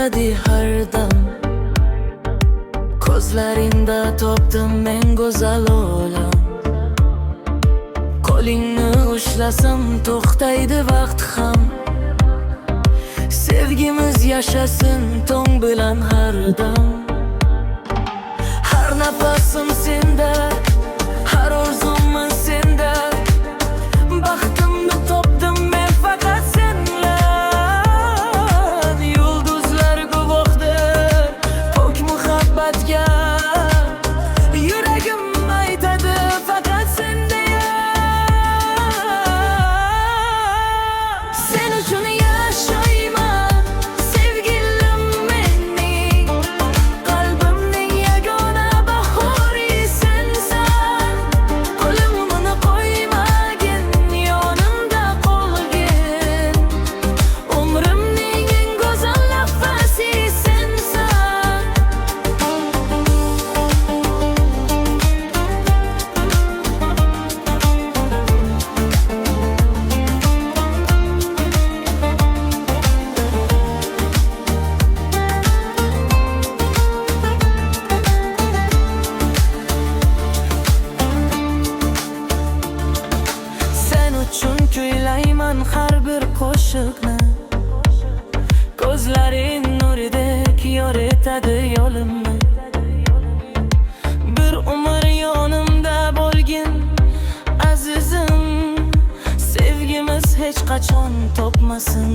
abadiy har dam. Ko'zlaringda topdim men go'zal olam. Qo'lingni ushlasam to'xtaydi vaqt ham. Sevgimiz yashasin tong bilan har dam. Har nafasim senda, har orzum senda. Baxtimni topdim men faqat senla. Yulduzlar guvohdir pok muhabbatga. Yuragim aytadi faqat sendaya. Sen uchun yashayman sevgilim mening. Qalbimning yagona bahori sensan. Qo'limni qo'ymagin, yonimda qolgin. Umrimning eng go'zal nafasi sensan. Sen uchun kuylayman har bir qo'shiqni. Ko'zlaring nuridek yoritadi yo'limni. Bir umr yonimda bo'lgin azizim. Sevgimiz hech qachon topmasin